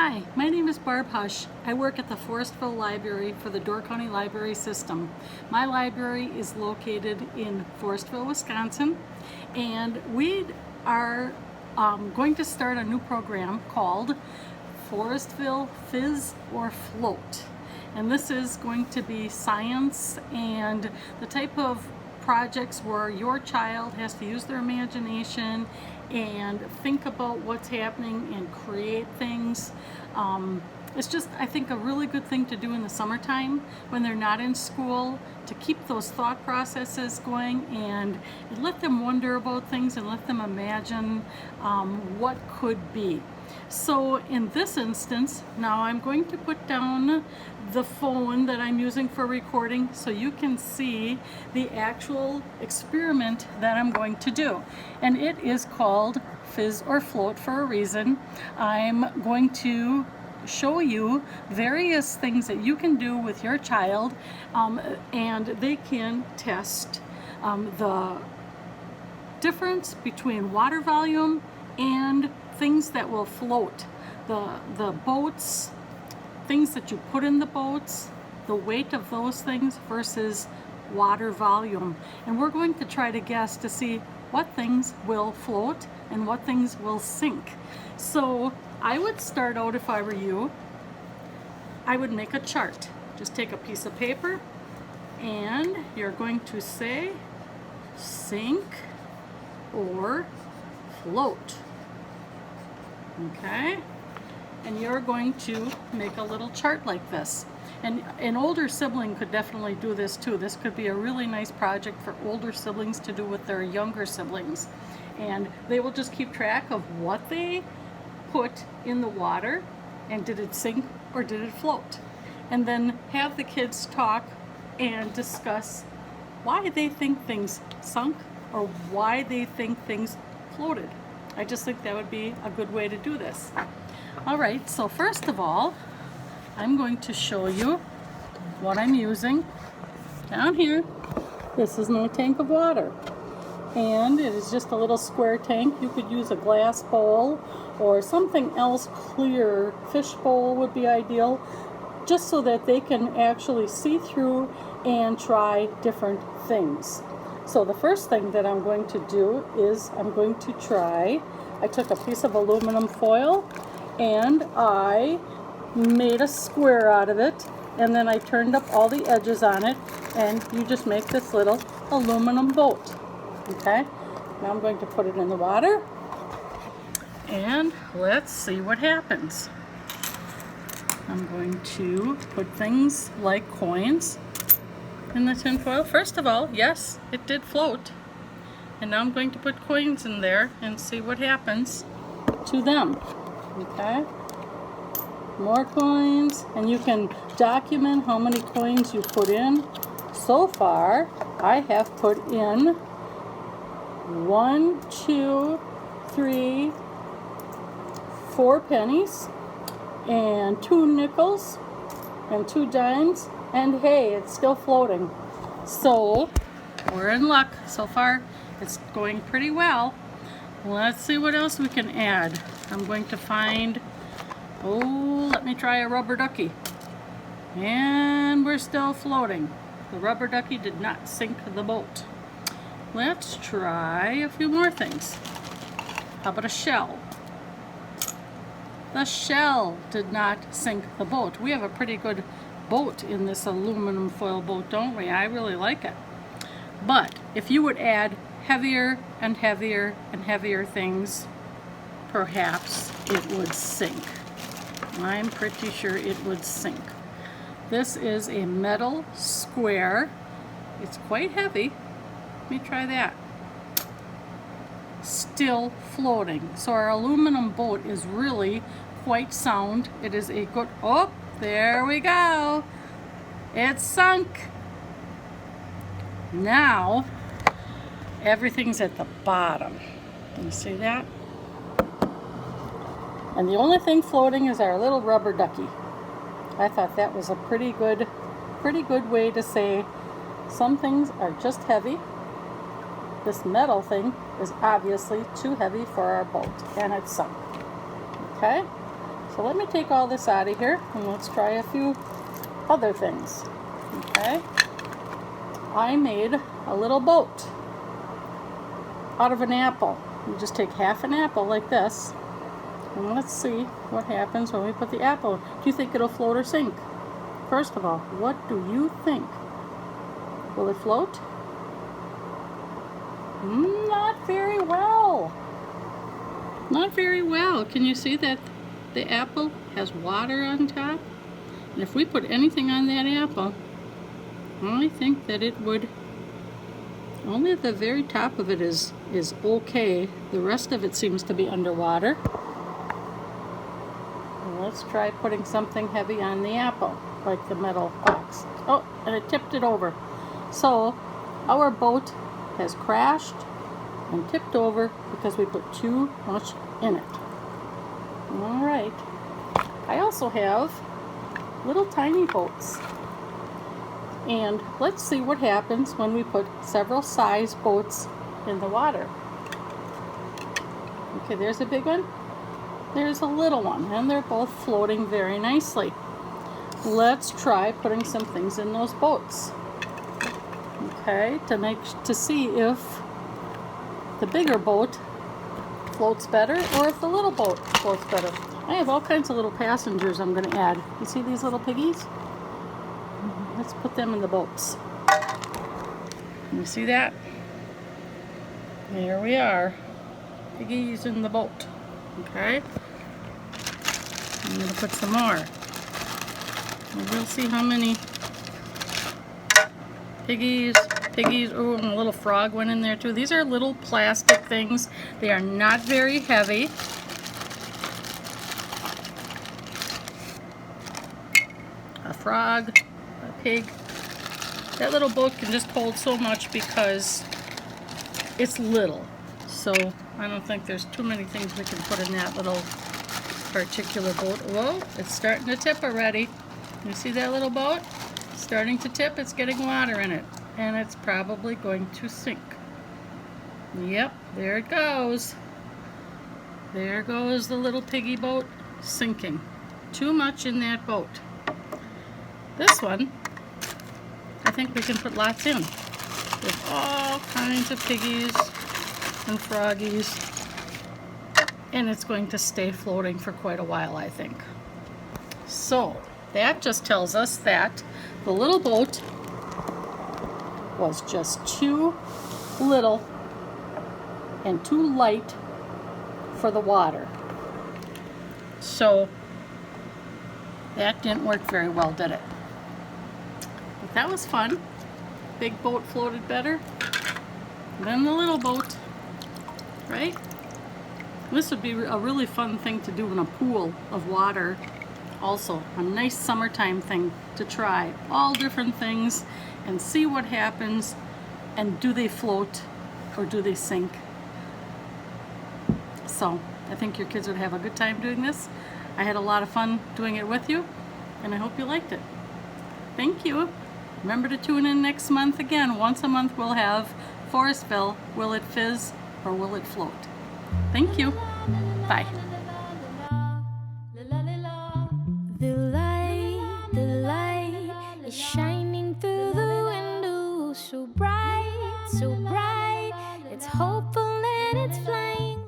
Hi, my name is Barb Hush. I work at the Forestville Library for the Door County Library System. My library is located in Forestville, Wisconsin, and we are going to start a new program called Forestville Fizz or Float. And this is going to be science and the type of projects where your child has to use their imagination and think about what's happening and create things. It's just, I think, a really good thing to do in the summertime when they're not in school, to keep those thought processes going and let them wonder about things and let them imagine what could be. So in this instance, now I'm going to put down the phone that I'm using for recording so you can see the actual experiment that I'm going to do. And it is called Fizz or Float for a reason. I'm going to show you various things that you can do with your child, and they can test the difference between water volume and things that will float. The boats, things that you put in the boats, the weight of those things versus water volume. And we're going to try to guess to see what things will float and what things will sink. So I would start out, if I were you, I would make a chart. Just take a piece of paper and you're going to say sink or float. Okay? And you're going to make a little chart like this. And an older sibling could definitely do this too. This could be a really nice project for older siblings to do with their younger siblings. And they will just keep track of what they put in the water, and did it sink or did it float? And then have the kids talk and discuss why they think things sunk or why they think things floated. I just think that would be a good way to do this. All right, so first of all, I'm going to show you what I'm using down here. This is my tank of water. And it is just a little square tank. You could use a glass bowl or something else clear. Fish bowl would be ideal, just so that they can actually see through and try different things. So the first thing that I'm going to do is I'm going to try, I took a piece of aluminum foil and I made a square out of it, and then I turned up all the edges on it, and you just make this little aluminum boat. Okay, now I'm going to put it in the water and let's see what happens. I'm going to put things like coins in the tin foil. First of all, yes, it did float. And now I'm going to put coins in there and see what happens to them. Okay, more coins, and you can document how many coins you put in. So far, I have put in 1, 2, 3, 4 pennies and 2 nickels and 2 dimes, and hey, it's still floating. So we're in luck. So far it's going pretty well. Let's see what else we can add. I'm going to find, let me try a rubber ducky, and we're still floating. The rubber ducky did not sink the boat. Let's try a few more things. How about a shell? The shell did not sink the boat. We have a pretty good boat in this aluminum foil boat, don't we? I really like it. But if you would add heavier and heavier and heavier things, perhaps it would sink. I'm pretty sure it would sink. This is a metal square. It's quite heavy. Let me try that. Still floating. So our aluminum boat is really quite sound. It is a good, oh, there we go. It's sunk. Now, everything's at the bottom. Can you see that? And the only thing floating is our little rubber ducky. I thought that was a pretty good way to say some things are just heavy. This metal thing is obviously too heavy for our boat, and it's sunk. Okay? So let me take all this out of here and let's try a few other things. Okay. I made a little boat out of an apple. You just take half an apple like this, and let's see what happens when we put the apple. Do you think it'll float or sink? First of all, what do you think? Will it float? Not very well. Not very well. Can you see that the apple has water on top? And if we put anything on that apple, I think that it would, only the very top of it is okay. The rest of it seems to be underwater. Well, let's try putting something heavy on the apple, like the metal box. Oh, and it tipped it over. So our boat has crashed and tipped over because we put too much in it. All right. I also have little tiny boats. And let's see what happens when we put several size boats in the water. Okay, there's a big one. There's a little one, and they're both floating very nicely. Let's try putting some things in those boats. Okay, to see if the bigger boat floats better or if the little boat floats better. I have all kinds of little passengers I'm going to add. You see these little piggies? Let's put them in the boats. You see that? There we are. Piggies in the boat. Okay? I'm going to put some more. And we'll see how many piggies. Oh, and a little frog went in there too. These are little plastic things. They are not very heavy. A frog, a pig. That little boat can just hold so much because it's little. So I don't think there's too many things we can put in that little particular boat. Whoa, it's starting to tip already. You see that little boat? It's starting to tip. It's getting water in it. And it's probably going to sink. Yep, there it goes. There goes the little piggy boat sinking. Too much in that boat. This one, I think we can put lots in. There's all kinds of piggies and froggies. And it's going to stay floating for quite a while, I think. So, that just tells us that the little boat was just too little and too light for the water. So that didn't work very well, did it? But that was fun. Big boat floated better than the little boat, right? This would be a really fun thing to do in a pool of water. Also, a nice summertime thing to try. All different things and see what happens, and do they float or do they sink? So I think your kids would have a good time doing this. I had a lot of fun doing it with you, and I hope you liked it. Thank you. Remember to tune in next month again. Once a month we'll have Forestville. Will it fizz or will it float? Thank you. Bye.